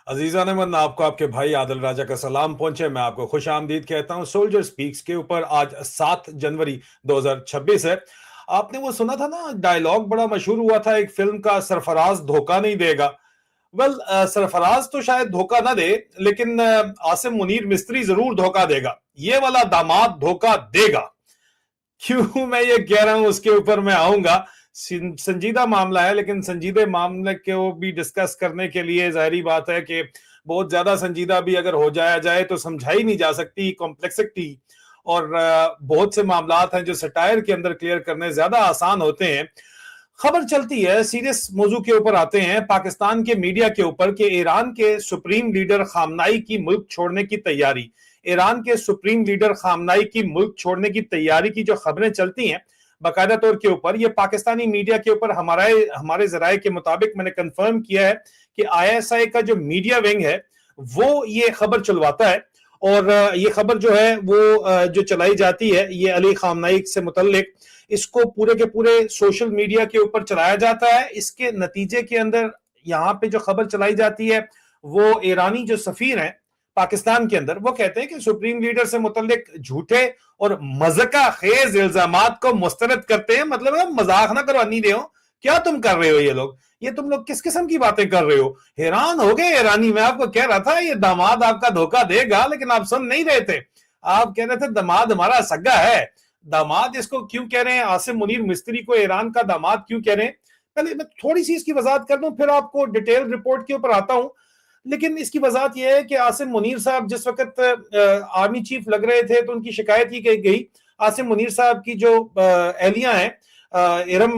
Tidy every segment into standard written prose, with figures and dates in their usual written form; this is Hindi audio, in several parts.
अजीजा ने मन आपको आपके भाई आदिल राजा का सलाम पहुंचे। मैं आपको खुश आमदीद कहता हूं। सोल्जर स्पीक्स के ऊपर आज 7 जनवरी 2026 है। आपने वो सुना था ना, डायलॉग बड़ा मशहूर हुआ था एक फिल्म का, सरफराज धोखा नहीं देगा। वेल, सरफराज तो शायद धोखा ना दे, लेकिन आसिम मुनीर मिस्त्री जरूर धोखा देगा। ये वाला दामाद धोखा देगा। क्यों मैं ये कह रहा हूं उसके ऊपर मैं आऊंगा। संजीदा मामला है, लेकिन संजीदे मामले को भी डिस्कस करने के लिए जाहिर बात है कि बहुत ज्यादा संजीदा भी अगर हो जाया जाए तो समझाई नहीं जा सकती कॉम्प्लेक्सिटी। और बहुत से मामलात हैं जो सटायर के अंदर क्लियर करने ज्यादा आसान होते हैं। खबर चलती है, सीरियस मौजू के ऊपर आते हैं, पाकिस्तान के मीडिया के ऊपर कि ईरान के सुप्रीम लीडर खामनाई की मुल्क छोड़ने की तैयारी। ईरान के सुप्रीम लीडर खामनाई की मुल्क छोड़ने की तैयारी की जो खबरें चलती हैं बाकायदा तौर के ऊपर, ये पाकिस्तानी मीडिया के ऊपर हमारे जराये के मुताबिक मैंने कंफर्म किया है कि आईएसआई का जो मीडिया विंग है वो ये खबर चलवाता है। और ये खबर जो है वो जो चलाई जाती है ये अली खामनाई से मुतल्लिक, इसको पूरे के पूरे सोशल मीडिया के ऊपर चलाया जाता है। इसके नतीजे के अंदर यहाँ पे जो खबर चलाई जाती है वो ईरानी जो सफीर हैं पाकिस्तान के अंदर, वो कहते हैं कि सुप्रीम लीडर से मुतल्लिक झूठे और मज़ाक़ खेज इल्जामात को मुस्तरद करते हैं। मतलब है मजाक ना करवानी दे हो, क्या तुम कर रहे हो, ये तुम लोग किस किस्म की बातें कर रहे हो। हैरान हो गए ईरानी। मैं आपको कह रहा था ये दामाद आपका धोखा देगा, लेकिन आप सुन नहीं रहे थे। आप कह रहे थे दामाद हमारा सगा है। दामाद इसको क्यों कह रहे हैं, आसिम मुनीर मिस्त्री को ईरान का दामाद क्यों कह रहे हैं? पहले मैं थोड़ी सी इसकी वजाहत कर दूं, फिर आपको डिटेल रिपोर्ट के ऊपर आता हूं। लेकिन इसकी वजाहत यह है कि आसिम मुनीर साहब जिस वक्त आर्मी चीफ लग रहे थे तो उनकी शिकायत ही की गई आसिम मुनीर साहब की जो एहलियां हैं, इरम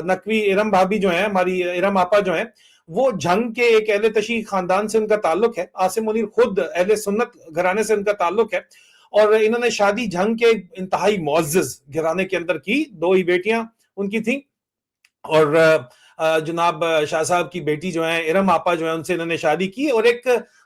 नकवी, इरम भाभी जो है, हमारी इरम आपा जो है, वो जंग के एक अहले तशी खानदान से उनका ताल्लुक है। आसिम मुनीर खुद अहले सुन्नत घराने से उनका ताल्लुक है और इन्होंने शादी जंग के इंतहाई मुअज़्ज़ज़ घराने के अंदर की। 2 ही बेटियां उनकी थी और जनाब शाह साहब की बेटी जो है इरम आपा जो है, उनसे इन्होंने शादी की और एक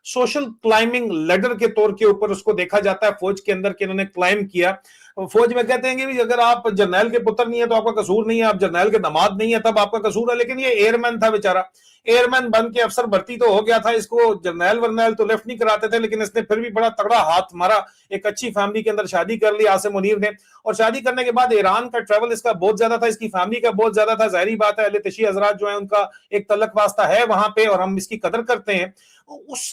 सोशल क्लाइंबिंग लेडर के तौर के ऊपर उसको देखा जाता है फौज के अंदर कि इन्होंने क्लाइम किया। फौज में कहते हैं कि अगर आप जर्नैल के पुत्र नहीं है तो आपका कसूर नहीं है, आप जर्नैल के दामाद नहीं है तब आपका कसूर है। लेकिन ये एयरमैन था बेचारा, एयरमैन बन के अफसर भर्ती तो हो गया था, इसको जर्नैल वर्नैल तो लेफ्ट नहीं कराते थे, लेकिन इसने फिर भी बड़ा तगड़ा हाथ मारा। एक अच्छी फैमिली के अंदर शादी कर ली आसिम मुनीर ने, और शादी करने के बाद ईरान का ट्रैवल इसका बहुत ज्यादा था, इसकी फैमिली का बहुत ज्यादा था। जाहिर बात है अहले तशी हजरात जो है उनका एक तलक वास्ता है वहां पे और हम इसकी कदर करते हैं। उस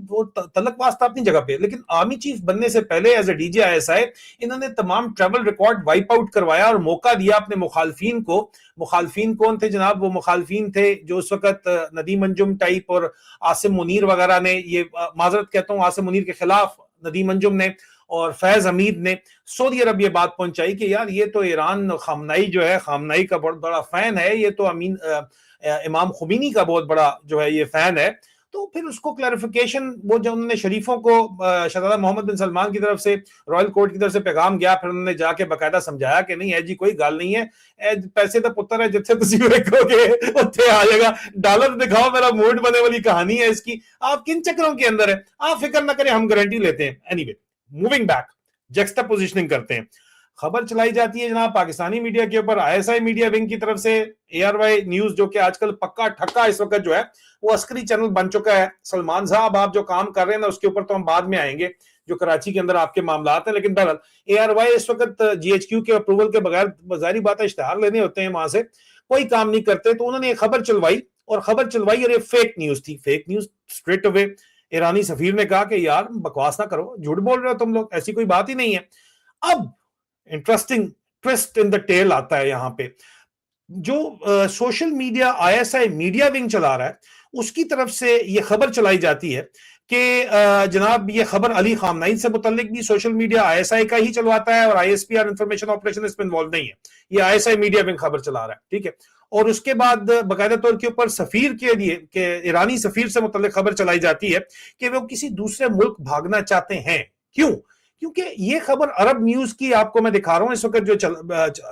वो तलक वास्ता अपनी जगह पे, लेकिन आर्मी चीफ बनने से पहले एज ए डीजी आईएसआई इन्होंने तमाम ट्रैवल रिकॉर्ड वाइप आउट करवाया और मौका दिया अपने मुखालफीन को। मुखालफीन कौन थे जनाब? वो मुखालफीन थे जो उस वक्त नदीम अंजुम टाइप और आसिम मुनीर वगैरह ने, ये माजरत कहता हूँ, आसिम मुनीर के खिलाफ नदीम अंजुम ने और फैज हमीद ने सऊदी अरब ये बात पहुंचाई कि यार ये तो ईरान खामनाई जो है, खामनाई का बहुत बड़ा फैन है, ये तो इमाम खुमैनी का बहुत बड़ा जो है ये फैन है। तो फिर उसको क्लैरिफिकेशन, वो जो उन्होंने शरीफों को शहजादा मोहम्मद बिन सलमान की तरफ से, रॉयल कोर्ट की तरफ से पैगाम गया, फिर उन्होंने जाके बाकायदा समझाया कि नहीं है जी कोई गल नहीं है, पैसे तो पुत्र है जिथे तुम देखोगे उत्थे आ जाएगा, डॉलर दिखाओ मेरा मूड बने वाली कहानी है इसकी। आप किन चक्रों के अंदर है, आप फिक्र ना करें, हम गारंटी लेते हैं। Anyway, moving back, juxta positioning करते हैं। खबर चलाई जाती है जनाब पाकिस्तानी मीडिया के ऊपर, आईएसआई मीडिया विंग की तरफ से। एआरवाई न्यूज जो कि आजकल पक्का ठक्का इस वक्त जो है वो अस्करी चैनल बन चुका है। सलमान साहब आप जो काम कर रहे हैं ना उसके ऊपर तो हम बाद में आएंगे, जो कराची के अंदर आपके मामलात हैं। लेकिन बहरहाल एआरवाई इस वक्त जीएचक्यू के अप्रूवल के बगैर, जाहिर बात है इश्तिहार लेने होते हैं वहां से, कोई काम नहीं करते। तो उन्होंने खबर चलवाई और ये फेक न्यूज थी। फेक न्यूज स्ट्रेट अवे ईरानी सफीर ने कहा कि यार बकवास ना करो, झूठ बोल रहे हो तुम लोग, ऐसी कोई बात ही नहीं है। अब interesting twist in the tail आता है यहां पे। जो social media ISI media wing चला रहा है उसकी तरफ से यह खबर चलाई जाती है कि जनाब ये खबर अली खामनाई से मुतल्लिक भी सोशल मीडिया आईएसआई का ही चलवाता है और आईएसपीआर इंफॉर्मेशन ऑपरेशन इसमें इन्वॉल्व नहीं है, ये आईएसआई मीडिया विंग खबर चला रहा है, ठीक है। और उसके बाद बाकायदा तौर के ऊपर सफीर के लिए, के ईरानी सफीर से मुतल्लिक खबर चलाई जाती है कि वो किसी दूसरे मुल्क भागना चाहते हैं। क्यों? क्योंकि ये खबर अरब न्यूज की आपको मैं दिखा रहा हूं इस वक्त जो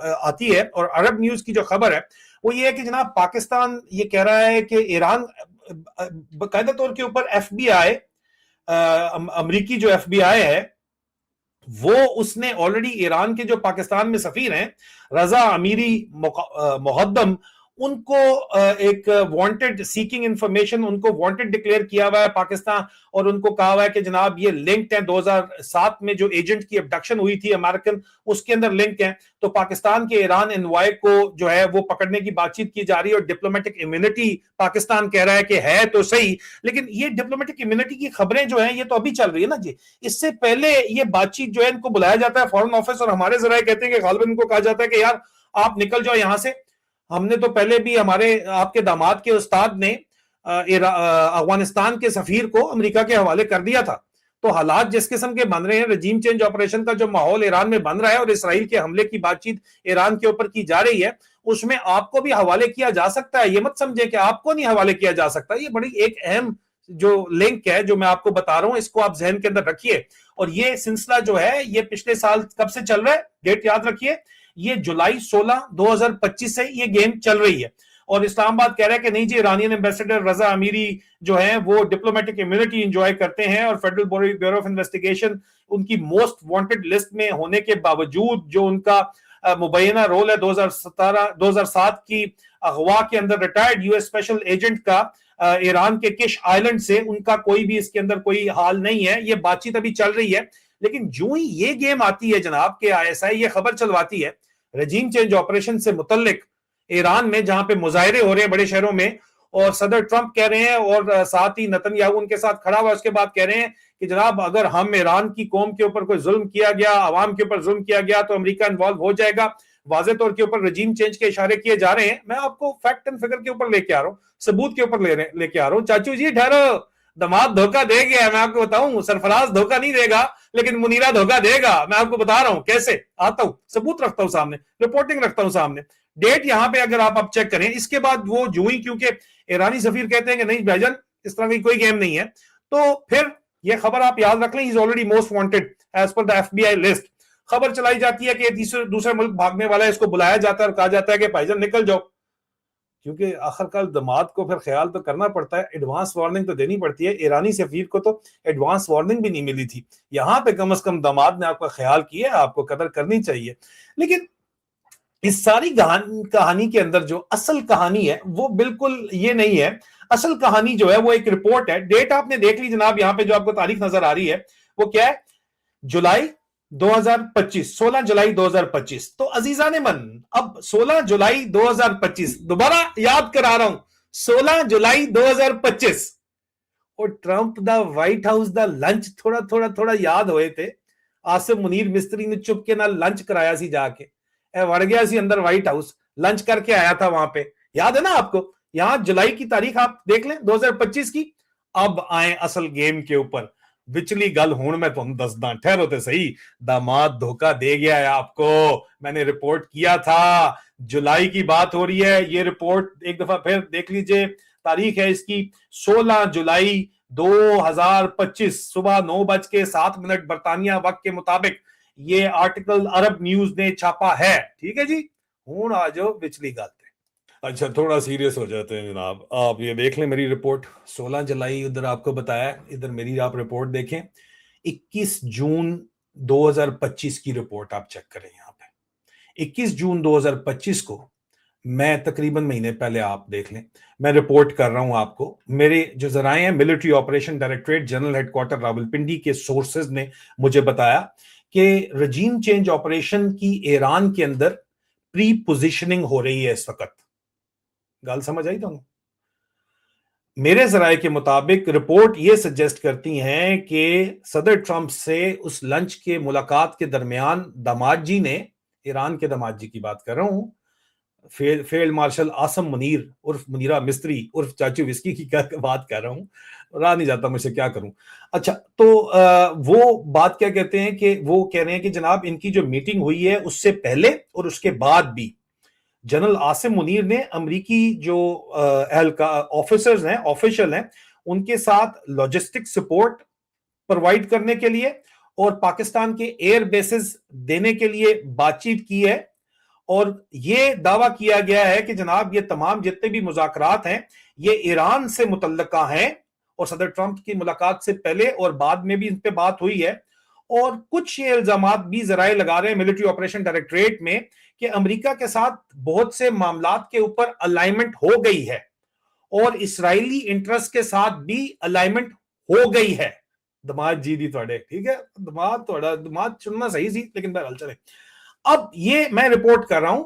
आती है, और अरब न्यूज की जो खबर है वो ये है कि जनाब पाकिस्तान ये कह रहा है कि ईरान बाकायदा तौर के ऊपर एफबीआई, अमरीकी जो एफबीआई है वो उसने ऑलरेडी ईरान के जो पाकिस्तान में सफीर हैं रजा अमीरी मुहद्दम, उनको एक वांटेड सीकिंग इंफॉर्मेशन, उनको वांटेड डिक्लेयर किया हुआ है पाकिस्तान, और उनको कहा हुआ है कि जनाब ये लिंक्ड है 2007 में जो एजेंट की अबडक्शन हुई थी अमेरिकन, उसके अंदर लिंक है। तो पाकिस्तान के ईरान एनवॉय को जो है वो पकड़ने की बातचीत की जा रही है, और डिप्लोमेटिक इम्यूनिटी पाकिस्तान कह रहा है कि है तो सही, लेकिन ये डिप्लोमेटिक इम्यूनिटी की खबरें जो है ये तो अभी चल रही है ना जी। इससे पहले ये बातचीत जो है, इनको बुलाया जाता है फॉरेन ऑफिस, और हमारे जराए कहते हैं कि गालिबन इनको कहा जाता है कि यार आप निकल जाओ यहां से। हमने तो पहले भी, हमारे आपके दामाद के उस्ताद ने अफगानिस्तान के सफीर को अमेरिका के हवाले कर दिया था। तो हालात जिस किस्म के बन रहे हैं, रजीम चेंज ऑपरेशन का जो माहौल ईरान में बन रहा है, और इसराइल के हमले की बातचीत ईरान के ऊपर की जा रही है, उसमें आपको भी हवाले किया जा सकता है। ये मत समझे कि आपको नहीं हवाले किया जा सकता। ये बड़ी एक अहम जो लिंक है जो मैं आपको बता रहा हूं, इसको आप जहन के अंदर रखिए। और ये सिलसिला जो है ये पिछले साल कब से चल रहा है, डेट याद रखिए, ये जुलाई 16 2025 से ये गेम चल रही है। और इस्लामाबाद कह रहा है कि नहीं जी, ईरानियन एम्बेसडर रजा अमीरी जो है वो डिप्लोमेटिक इम्यूनिटी एंजॉय करते हैं, और फेडरल ब्यूरो ऑफ इन्वेस्टिगेशन उनकी मोस्ट वांटेड लिस्ट में होने के बावजूद जो उनका मुबैना रोल है 2007 की अगवा के अंदर रिटायर्ड यूएस स्पेशल एजेंट का ईरान के किश आइलैंड से, उनका कोई भी इसके अंदर कोई हाल नहीं है। ये बातचीत अभी चल रही है। लेकिन जो ही ये गेम आती है जनाब के आईएसआई ये खबर चलवाती है रजीम चेंज ऑपरेशन से मुतल्लिक ईरान में, जहां पे मुजाहरे हो रहे हैं बड़े शहरों में, और सदर ट्रंप कह रहे हैं, और साथ ही नेतन्याहू उनके साथ खड़ा हुआ, उसके बाद कह रहे हैं कि जनाब अगर हम ईरान की कौम के ऊपर कोई जुल्म किया गया, अवाम के ऊपर जुल्म किया गया, तो अमेरिका इन्वॉल्व हो जाएगा। वाज़े तौर के ऊपर रजीम चेंज के इशारे किए जा रहे हैं। मैं आपको फैक्ट एंड फिगर के ऊपर लेके आ रहा हूँ, सबूत के ऊपर लेके आ रहा हूँ। चाचू जी ठहरो, दामाद धोखा दे गया, मैं आपको बताऊं। सरफराज धोखा नहीं देगा, लेकिन मुनीरा धोखा देगा। मैं आपको बता रहा हूं कैसे। आता हूं, सबूत रखता हूं सामने, रिपोर्टिंग रखता हूं सामने, डेट यहां पे अगर आप अब चेक करें। इसके बाद वो जो ही, क्योंकि ईरानी सफीर कहते हैं कि नहीं भाईजान इस तरह की कोई गेम नहीं है, तो फिर ये खबर आप याद रख लें, is already most wanted as per the FBI list. खबर चलाई जाती है कि दूसरे मुल्क भागने वाला है, इसको बुलाया जाता है और कहा जाता है कि भाईजान निकल जाओ, क्योंकि आखिरकार दामाद को फिर ख्याल तो करना पड़ता है, एडवांस वार्निंग तो देनी पड़ती है। ईरानी सफीर को तो एडवांस वार्निंग भी नहीं मिली थी। यहां पे कम से कम दामाद ने आपका ख्याल किया, आपको कदर करनी चाहिए। लेकिन इस सारी कहानी के अंदर जो असल कहानी है वो बिल्कुल ये नहीं है। असल कहानी जो है वो एक रिपोर्ट है। डेट आपने देख ली जनाब, यहां पे जो आपको तारीख नजर आ रही है वो क्या है, जुलाई 2025, 16 जुलाई 2025। तो अजीजा ने मन, अब 16 जुलाई 2025 दोबारा याद करा रहा हूं, 16 जुलाई 2025, और Trump the white house the lunch थोड़ा थोड़ा थोड़ा याद होए थे। आसिम मुनीर मिस्त्री ने चुप के ना लंच कराया सी जाके, वड़ गया सी अंदर व्हाइट हाउस, लंच करके आया था वहां पे, याद है ना आपको। यहां जुलाई की तारीख आप देख लें 2025 की। अब आए असल गेम के ऊपर। विचली गल हूं मैं तुम दसदा, ठहरो तो सही। दामाद धोखा दे गया है आपको, मैंने रिपोर्ट किया था। जुलाई की बात हो रही है, ये रिपोर्ट एक दफा फिर देख लीजिए। तारीख है इसकी 16 जुलाई 2025, सुबह 9:07 बरतानिया वक्त के मुताबिक ये आर्टिकल अरब न्यूज ने छापा है। ठीक है जी, हूं आ जाओ पिछली गल। अच्छा, थोड़ा सीरियस हो जाते हैं जनाब। आप ये देख लें मेरी रिपोर्ट, 16 जुलाई उधर आपको बताया, इधर मेरी आप रिपोर्ट देखें, 21 जून 2025 की रिपोर्ट आप चेक करें। यहाँ पे 21 जून 2025 को, मैं तकरीबन महीने पहले, आप देख लें, मैं रिपोर्ट कर रहा हूं आपको। मेरे जो जराए हैं, military operation directorate general headquarter Rawalpindi के सोर्सेज ने मुझे बताया कि रजीम चेंज ऑपरेशन की ईरान के अंदर प्री पोजिशनिंग हो रही है इस वक्त। गल समझ आई तुम? मेरे जराए के मुताबिक रिपोर्ट ये सजेस्ट करती हैं कि सदर ट्रंप से उस लंच के मुलाकात के दरमियान दामाद जी ने, ईरान के दामाद जी की बात कर रहा हूं, फील्ड मार्शल आसम मुनीर उर्फ मुनीरा मिस्त्री उर्फ चाचू विस्की की बात कर रहा हूं। रहा नहीं जाता मुझसे, क्या करूं। अच्छा, तो वो बात क्या कहते हैं कि वो कह रहे हैं कि जनाब इनकी जो मीटिंग हुई है उससे पहले और उसके बाद भी जनरल आसिम मुनीर ने अमरीकी जो ऑफिसर्स हैं, ऑफिशियल हैं, उनके साथ लॉजिस्टिक सपोर्ट प्रोवाइड करने के लिए और पाकिस्तान के एयर बेसेस देने के लिए बातचीत की है। और ये दावा किया गया है कि जनाब ये तमाम जितने भी मुज़ाकरात हैं ये ईरान से मुतल्लका हैं, और सदर ट्रंप की मुलाकात से पहले और बाद में भी इन पे बात हुई है। और कुछ ये इल्जामात भी जराए लगा रहे हैं मिलिट्री ऑपरेशन डायरेक्टरेट में कि अमेरिका के साथ बहुत से मामलात के ऊपर अलाइनमेंट हो गई है और इसराइली इंटरेस्ट के साथ भी अलाइनमेंट हो गई है। दमाद जी दी थोड़े, ठीक है, दमाद थोड़ा दमाद चुनना सही सी, लेकिन बहरहाल चले। अब ये मैं रिपोर्ट कर रहा हूं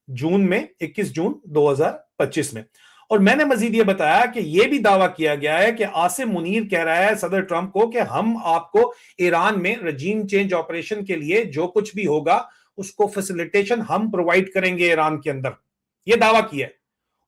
जून में, 21 जून 2025 में, और मैंने मजीद ये बताया कि यह भी दावा किया गया है कि आसिम मुनीर कह रहा है सदर ट्रंप को कि हम आपको ईरान में रजीम चेंज ऑपरेशन के लिए जो कुछ भी होगा उसको फैसिलिटेशन हम प्रोवाइड करेंगे ईरान के अंदर। यह दावा किया है।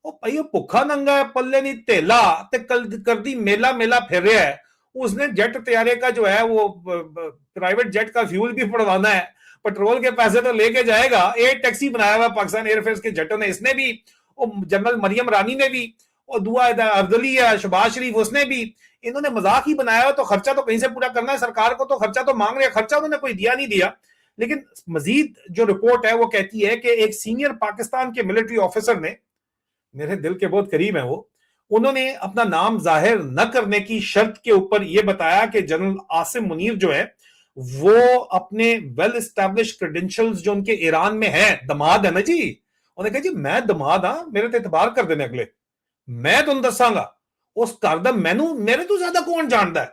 ओ भाई भुखा नंगा पल्ले नहीं तेला ते कर दी मेला मेला फिर रहा है। उसने जेट तैयारे का जो है वो प्राइवेट जेट का फ्यूल भी पड़वाना है, पेट्रोल के पैसे तो लेके जाएगा। एयर टैक्सी बनाया हुआ पाकिस्तान एयरफोर्स के जेटों ने, इसने भी, जनरल मरियम रानी ने भी, और दुआ अब्दुल्ली है, शहबाज शरीफ उसने भी, इन्होंने मजाक ही बनाया। तो खर्चा तो कहीं से पूरा करना है सरकार को, तो खर्चा तो मांग रहे, खर्चा उन्होंने कोई दिया नहीं दिया। लेकिन मजीद जो रिपोर्ट है वो कहती है कि एक सीनियर पाकिस्तान के मिलिट्री ऑफिसर ने, मेरे दिल के बहुत करीब है वो, उन्होंने अपना नाम जाहिर न करने की शर्त के ऊपर यह बताया कि जनरल आसिम मुनीर जो है वो अपने वेल एस्टैब्लिश क्रेडेंशियल्स जो उनके ईरान में है, दमाद है ना जी, उन्होंने कहा जी मैं दमाद हाँ, मेरे ते इतबार कर देने अगले, मैं तुम दसांगा उस घर दा मैनू मेरे तो ज्यादा कौन जानता है।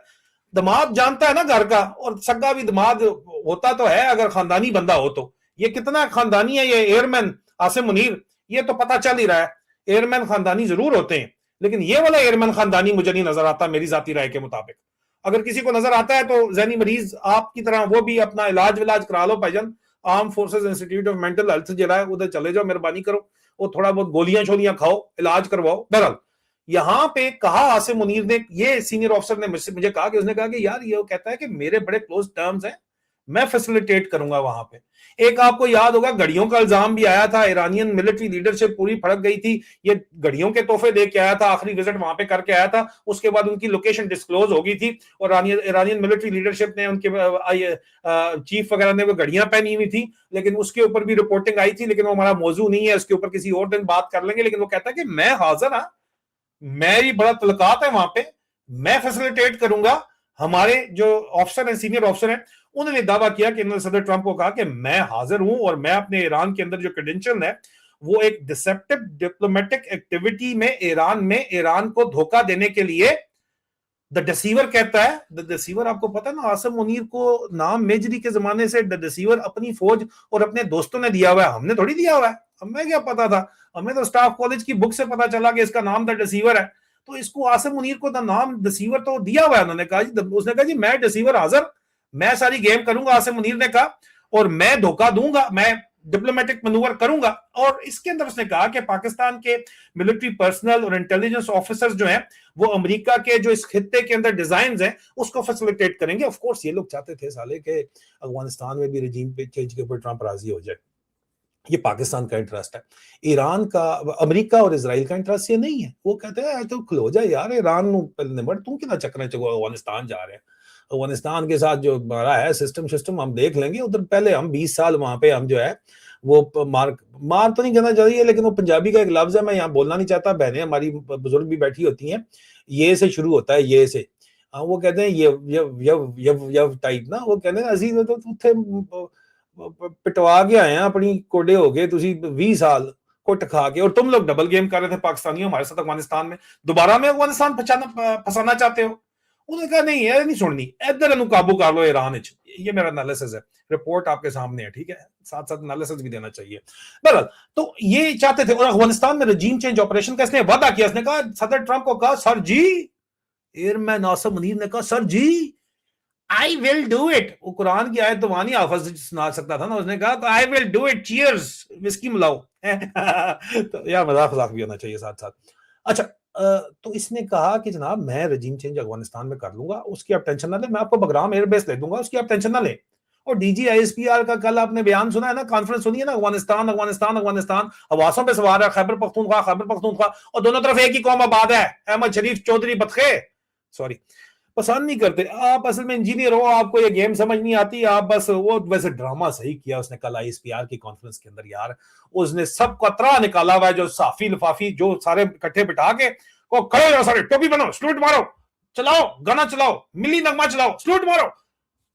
दमाद जानता है ना घर का, और सगा भी दमाद होता तो है अगर खानदानी बंदा हो तो। ये कितना खानदानी है ये एयरमैन आसिम मुनीर, ये तो पता चल ही रहा है। एयरमैन खानदानी जरूर होते हैं, लेकिन ये वाला एयरमैन खानदानी मुझे नहीं नजर आता मेरी जाती राय के मुताबिक। अगर किसी को नजर आता है तो जहनी मरीज आपकी तरह वो भी अपना इलाज विलाज करा लो भाईजान। Arm forces institute of mental health जो है उधर चले जाओ, मेहरबानी करो, वो थोड़ा बहुत गोलियां शोलियां खाओ, इलाज करवाओ। बहरहाल यहां पे कहा आसिम मुनीर ने, ये सीनियर ऑफिसर ने मुझे कहा कि उसने कहा कि यार ये कहता है कि मेरे बड़े क्लोज टर्म्स हैं, मैं फैसिलिटेट करूंगा वहां पे। एक आपको याद होगा घड़ियों का इल्जाम भी आया था, ईरानियन मिलिट्री लीडरशिप पूरी फड़क गई थी, ये घड़ियों के तोहफे दे के आया था, आखिरी विजिट वहां पे करके आया था, उसके बाद उनकी लोकेशन डिस्क्लोज हो गई थी और ईरानियन मिलिट्री लीडरशिप ने, उनके चीफ वगैरह ने वो घड़ियां पहनी हुई थी, लेकिन उसके ऊपर भी रिपोर्टिंग आई थी, लेकिन वो हमारा मौजू नहीं है, उसके ऊपर किसी और दिन बात कर लेंगे। लेकिन वो कहता है कि मैं हाजिर हाँ, मेरी बड़ा तलकात है वहां पे, मैं फैसिलिटेट करूंगा। हमारे जो ऑफिसर हैं, सीनियर ऑफिसर हैं, उन्होंने दावा किया कि इन्होंने सदर ट्रंप को कहा कि मैं हाजिर हूं और मैं अपने ईरान के अंदर जो क्रेडेंशियल है वो एक डिसेप्टिव डिप्लोमेटिक एक्टिविटी में ईरान को धोखा देने के लिए, द डिसीवर कहता है। द डिसीवर आपको पता है ना, आसिम मुनीर को नाम मेजरी के जमाने से द डिसीवर अपनी फौज और अपने दोस्तों ने दिया हुआ है, हमने थोड़ी दिया हुआ है। हमें क्या पता था, हमें तो स्टाफ कॉलेज की बुक से पता चला कि इसका नाम द डिसीवर है, तो इसको आसिम मुनीर को नाम डिसीवर तो दिया हुआ है। उन्होंने कहा जी, उसने कहा जी मैं डिसीवर हाजिर, मैं सारी गेम करूंगा, आसिम मुनीर ने कहा, और मैं धोखा दूंगा, मैं डिप्लोमेटिक मनूवर करूंगा। और इसके अंदर उसने कहा कि पाकिस्तान के मिलिट्री पर्सनल और इंटेलिजेंस ऑफिसर्स जो हैं वो अमेरिका के जो इस खित्ते के अंदर डिजाइन हैं उसको फैसिलिटेट करेंगे। ऑफ कोर्स ये लोग चाहते थे साले के अफगानिस्तान में भी रिजीम पे चेंज के ऊपर ट्रंप राजी हो जाए, ये पाकिस्तान का इंटरेस्ट है। ईरान का, अमेरिका और इजराइल का इंटरेस्ट ये नहीं है। वो कहते हैं तो खलो जा यार, ईरान तू कितना चक्कर अफगानिस्तान जा रहे हैं, अफगानिस्तान के साथ जो हमारा है सिस्टम हम देख लेंगे उधर, पहले हम 20 साल वहां पे हम जो है वो मार तो नहीं कहना चाहिए, लेकिन वो पंजाबी का एक लफ्ज है, मैं यहाँ बोलना नहीं चाहता, बहनें हमारी बुजुर्ग भी बैठी होती हैं, ये से शुरू होता है, ये से, वो कहते हैं ये टाइप ना, वो कहते हैं असी तो उत्थे पिटवा के आए हैं अपनी कोडे हो गए, तुसी 20 साल कुट खा के, और तुम लोग डबल गेम कर रहे थे पाकिस्तानियों हमारे साथ अफगानिस्तान में, दोबारा में अफगानिस्तान फंसाना चाहते हो। उन्होंने कहा नहीं है नहीं सुननी, इधर काबू कर लो ईरान। ये मेरा एनालिसिस है, रिपोर्ट आपके सामने है, ठीक है, साथ साथ एनालिसिस भी देना चाहिए। बहरहाल तो ये चाहते थे, और अफगानिस्तान में रजीम चेंज ऑपरेशन का इसने वादा किया, इसने कहा सदर ट्रंप को कहा सर जी, एयरमैन आसिम मुनीर ने कहा sir ji I will do it. वो कुरान की आयत तो वहां नहीं हाफिज सुना सकता था ना, उसने कहा तो आई will do it, cheers, whisky मिलाओ। तो यार मजाक भी होना चाहिए साथ साथ। अच्छा, तो इसने कहा कि जनाब मैं रजीम चेंज अफगानिस्तान में कर लूंगा, उसकी आप टेंशन ना ले, मैं आपको बगराम एयरबेस दे दूंगा, उसकी आप टेंशन ना ले। और डीजी आईएसपीआर का कल आपने बयान सुना है ना, कॉन्फ्रेंस सुनी है ना, अफगानिस्तान अफगानिस्तान अफगानिस्तान हवासों पे सवार है, खैबर पख्तूनख्वा, और दोनों तरफ एक ही कौम आबाद है, अहमद शरीफ चौधरी बतखे, सॉरी पसंद नहीं करते आप, असल में इंजीनियर हो, आपको ये गेम समझ नहीं आती, आप बस वो, वैसे ड्रामा सही किया उसने कल आईएसपीआर की कॉन्फ्रेंस के अंदर यार, उसने सब कतरा निकाला हुआ है, जो साफी लिफाफी जो सारे इकट्ठे बिठा के को खड़े हो सारे, टोपी बनाओ, स्लूट मारो, चलाओ गाना, चलाओ मिली नगमा, चलाओ स्लूट मारो।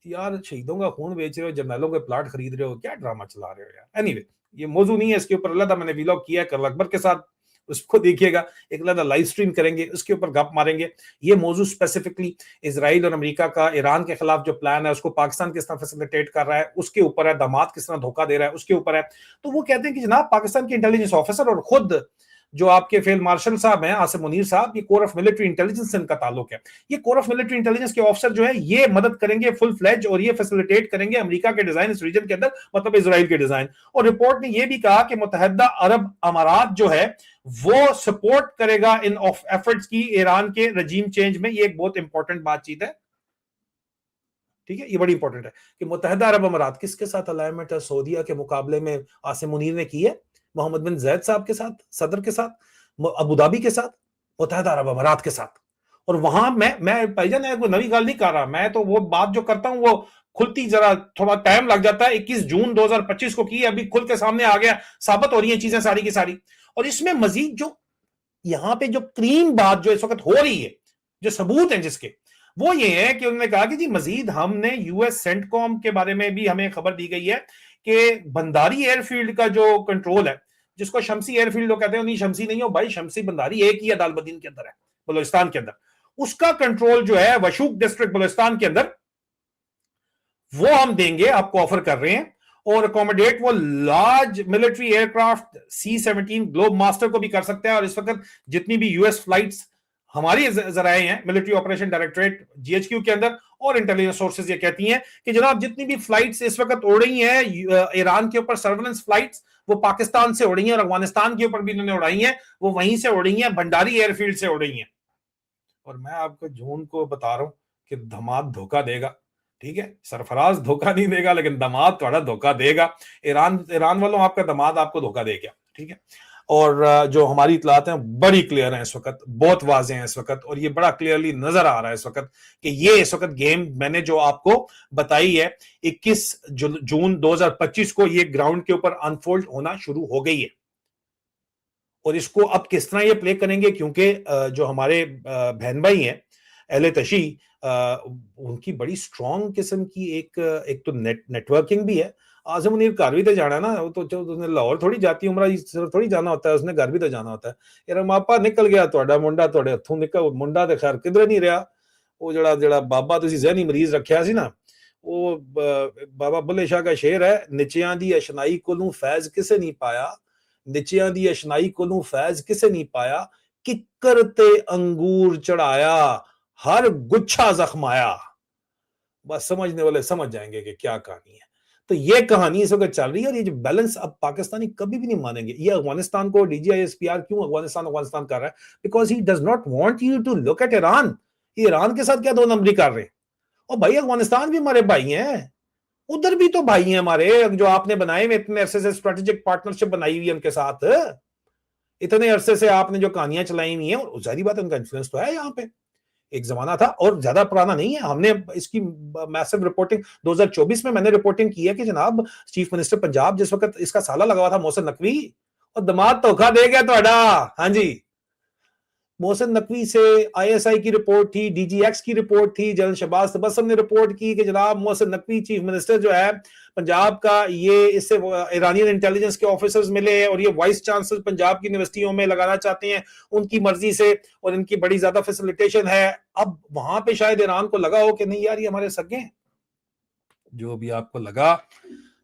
यार शहीदों का खून बेच रहे हो, जर्नलों के प्लाट खरीद रहे हो, क्या ड्रामा चला रहे हो यार। एनीवे, ये मौजू नहीं है, इसके ऊपर अलग मैंने व्लॉग किया है कर्नल अकबर के साथ, उसको देखिएगा, एक अलग लाइव स्ट्रीम करेंगे, उसके ऊपर गप मारेंगे। ये मौजू स्पेसिफिकली इसराइल और अमेरिका का ईरान के खिलाफ जो प्लान है उसको पाकिस्तान किस तरह फैसिलिटेट कर रहा है उसके ऊपर है, दामाद किस तरह धोखा दे रहा है उसके ऊपर है। तो वो कहते हैं कि जनाब पाकिस्तान के इंटेलिजेंस ऑफिसर और खुद जो आपके फील्ड मार्शल साहब हैं आसिम मुनीर साहब, ये कोर ऑफ मिलिट्री इंटेलिजेंस से इनका ताल्लुक है। ये कोर ऑफ मिलिट्री इंटेलिजेंस के ऑफिसर जो है ये मदद करेंगे फुल फ्लेज, और ये फैसिलिटेट करेंगे अमेरिका के डिजाइन इस रीजन के अंदर, मतलब इजराइल के डिजाइन। और रिपोर्ट ने यह भी कहा कि मुत्तहिदा अरब अमारात जो है वो सपोर्ट करेगा इन एफर्ट्स की ईरान के रजीम चेंज में। ये एक बहुत इंपॉर्टेंट बातचीत है, ठीक है, ये बड़ी इंपॉर्टेंट है कि मुत्तहिदा अरब अमारात किसके साथ अलाइनमेंट है सऊदीया के मुकाबले में आसिम मुनीर ने की है? मोहम्मद बिन जैद साहब के साथ, सदर के साथ, अबू धाबी के साथ, मुत्तहिदा अरब अमारात के साथ। और वहां मैं भाईजान कोई नई गल नहीं कर रहा, मैं तो वो बात जो करता हूं वो खुलती जरा थोड़ा टाइम लग जाता है। 21 जून 2025 को की, अभी खुल के सामने आ गया, साबित हो रही है चीजें सारी की सारी। और इसमें मजीद जो यहां पे जो क्रीम बात जो इस वक्त हो रही है, जो सबूत है जिसके, वो ये है कि उन्होंने कहा कि जी मजीद हमने यूएस सेंटकॉम के बारे में भी हमें खबर दी गई है कि बंदारी एयरफील्ड का जो कंट्रोल है, जिसको शमसी एयरफील्ड लोग कहते हैं, नहीं शमसी नहीं हो भाई, शमसी बंदारी एक ही है, दालबदीन के अंदर है, बलोचिस्तान के अंदर। उसका कंट्रोल जो है वशूक डिस्ट्रिक्ट बलोचिस्तान के अंदर, वो हम देंगे, आपको ऑफर कर रहे हैं। और अकोमोडेट वो large military aircraft C-17 globe master को भी कर सकते हैं। और इस वक्त जितनी भी यूएस फ्लाइट्स हमारी जराए हैं, मिलिट्री ऑपरेशन डायरेक्टरेट GHQ के अंदर और इंटेलिजेंस सोर्सेज ये कहती हैं कि जनाब जितनी भी फ्लाइट्स इस वक्त उड़ रही हैं ईरान के ऊपर, सर्वेलेंस फ्लाइट्स, वो पाकिस्तान से उड़ रही हैं और अफगानिस्तान के ऊपर भी इन्होंने उड़ाई हैं, वो वहीं से उड़ रही हैं, भंडारी एयरफील्ड से उड़ रही हैं। और मैं आपको जून को बता रहा हूं कि दामाद धोखा देगा, ठीक है, सरफराज धोखा नहीं देगा लेकिन दामाद थोड़ा धोखा देगा। ईरान वालों आपका दामाद आपको धोखा दे गया, ठीक है। और जो हमारी इतलात हैं बड़ी क्लियर हैं इस वक्त, बहुत वाजे हैं इस वक्त, और ये बड़ा क्लियरली नजर आ रहा है इस वक्त कि ये इस वक्त गेम मैंने जो आपको बताई है 21 जून 2025 को ये ग्राउंड के ऊपर अनफोल्ड होना शुरू हो गई है। और इसको अब किस तरह ये प्ले करेंगे, क्योंकि जो हमारे बहन भाई हैं अहले तशी, उनकी बड़ी स्ट्रॉन्ग किस्म की एक तो नेटवर्किंग भी है। आज़म मुनीर घर भी तो जाना ना, वो तो जो उसने लाहौर थोड़ी जाती उमरा सिर्फ थोड़ी जाना होता है, उसने घर भी तो जाना होता है। यार मापा निकल गया ਤੁਹਾਡਾ ਮੁੰਡਾ ਤੁਹਾਡੇ ਹੱਥੋਂ ਨਿਕਲ, ਮੁੰਡਾ ਤੇ ਖੈਰ ਕਿਧਰੇ ਨਹੀਂ ਰਿਹਾ। ਉਹ ਜਿਹੜਾ ਬਾਬਾ ਤੁਸੀਂ ਜ਼ਹਿਨੀ ਮਰੀਜ਼ ਰੱਖਿਆ ਸੀ ਨਾ, ਉਹ ਬਾਬਾ ਬੁੱਲੇ ਸ਼ਾਹ ਦਾ ਸ਼ੇਰ ਹੈ, ਨਿਚਿਆਂ ਦੀ ਅਸ਼ਨਾਈ ਕੋਲੋਂ ਫੈਜ਼ ਕਿਸੇ ਨਹੀਂ ਪਾਇਆ, ਨਿਚਿਆਂ ਦੀ ਅਸ਼ਨਾਈ ਕੋਲੋਂ फैज किसे नहीं पाया, किक्कर ते अंगूर चढ़ाया हर गुच्छा जख्माया। बस समझने वाले समझ जाएंगे कि क्या कहानी है। तो ये कहानी इस वक्त चल रही है, और ये जो बैलेंस अब पाकिस्तानी कभी भी नहीं मानेंगे। ये अफगानिस्तान को DGISPR क्यों अफगानिस्तान कर रहा है? Because he does not want you to look at Iran. Iran के साथ क्या दो नंबरी कर रहे हैं? और भाई अफगानिस्तान भी हमारे भाई हैं, उधर भी तो भाई हैं हमारे, जो आपने बनाए हुए इतने अरसे से स्ट्रेटेजिक पार्टनरशिप बनाई हुई है उनके साथ, इतने अरसे से आपने जो कहानियां चलाई हुई हैं, और जाहिर बात है उनका इन्फ्लुएंस तो है यहाँ पे। एक जमाना था और ज्यादा पुराना नहीं है, हमने इसकी मैसिव रिपोर्टिंग 2024 में मैंने रिपोर्टिंग की है कि जनाब चीफ मिनिस्टर पंजाब जिस वक्त इसका साला लगा हुआ था मोहसिन नकवी, और दामाद धोखा दे गया ਤੁਹਾਡਾ। हाँ जी, मोहसिन नकवी से ISI की रिपोर्ट थी, DGX की रिपोर्ट थी, जनरल शहबाज तबस्सुम ने रिपोर्ट की कि जनाब मोहसिन नकवी चीफ मिनिस्टर जो है पंजाब का, ये इससे ईरानियन इंटेलिजेंस के ऑफिसर्स मिले और ये वाइस चांसलर पंजाब की यूनिवर्सिटियों में लगाना चाहते हैं उनकी मर्जी से, और इनकी बड़ी ज्यादा फैसिलिटेशन है। अब वहां पे शायद ईरान को लगा हो कि नहीं यार ये हमारे सगे हैं। जो भी आपको लगा,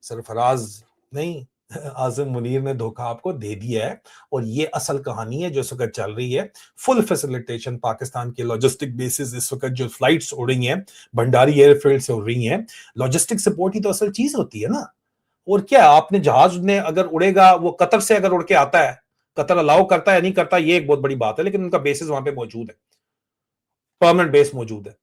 सरफराज नहीं, आज़म मुनीर ने धोखा आपको दे दिया है। और ये असल कहानी है जो इस वक्त चल रही है। फुल फैसिलिटेशन पाकिस्तान के लॉजिस्टिक बेसिस, इस वक्त जो फ्लाइट्स उड़ रही हैं भंडारी एयरफील्ड से उड़ रही हैं, लॉजिस्टिक सपोर्ट ही तो असल चीज होती है ना। और क्या आपने जहाज ने अगर उड़ेगा, वो कतर से अगर उड़ के आता है, कतर अलाउ करता है नहीं करता ये एक बहुत बड़ी बात है, लेकिन उनका बेसिस वहां पे मौजूद है, परमानेंट बेस मौजूद है।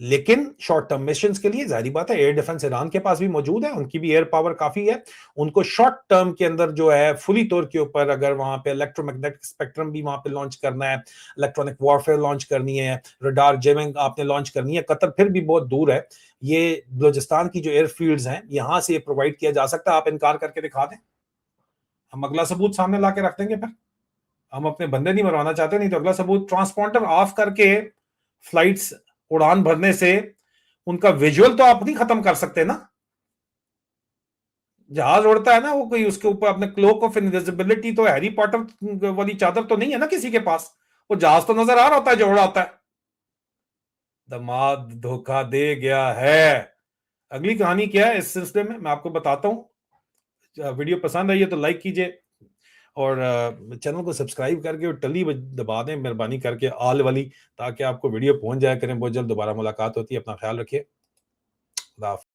लेकिन शॉर्ट टर्म मिशन के लिए जाहिर बात है एयर डिफेंस ईरान के पास भी मौजूद है, उनकी भी एयर पावर काफी है। उनको शॉर्ट टर्म के अंदर जो है फुली तौर के ऊपर अगर वहां पे इलेक्ट्रोमैग्नेटिक स्पेक्ट्रम भी वहां पे लॉन्च करना है, इलेक्ट्रॉनिक वॉरफेयर लॉन्च करनी है, रडार जेमिंग आपने लॉन्च करनी है, कतर फिर भी बहुत दूर है। ये बलोचिस्तान की जो एयरफील्ड्स हैं यहां से प्रोवाइड किया जा सकता है। आप इनकार करके दिखा दें, हम अगला सबूत सामने ला के रख देंगे। फिर हम अपने बंदे नहीं मरवाना चाहते, नहीं तो अगला सबूत ट्रांसपॉन्डर ऑफ करके फ्लाइट्स उड़ान भरने से उनका विजुअल तो आप नहीं खत्म कर सकते ना। जहाज उड़ता है ना, वो कोई उसके ऊपर अपने क्लोक ऑफ इनविजिबिलिटी, तो हैरी पॉटर वाली चादर तो नहीं है ना किसी के पास। वो जहाज तो नजर आ रहा होता है जो उड़ा होता है। दामाद धोखा दे गया है। अगली कहानी क्या है इस सिलसिले में मैं आपको बताता हूँ। वीडियो पसंद आई है तो लाइक कीजिए, और चैनल को सब्सक्राइब करके और टली दबा दें मेहरबानी करके, आल वाली, ताकि आपको वीडियो पहुंच जाया करें। बहुत जल्द दोबारा मुलाकात होती है। अपना ख्याल रखिए। खुदा हाफिज।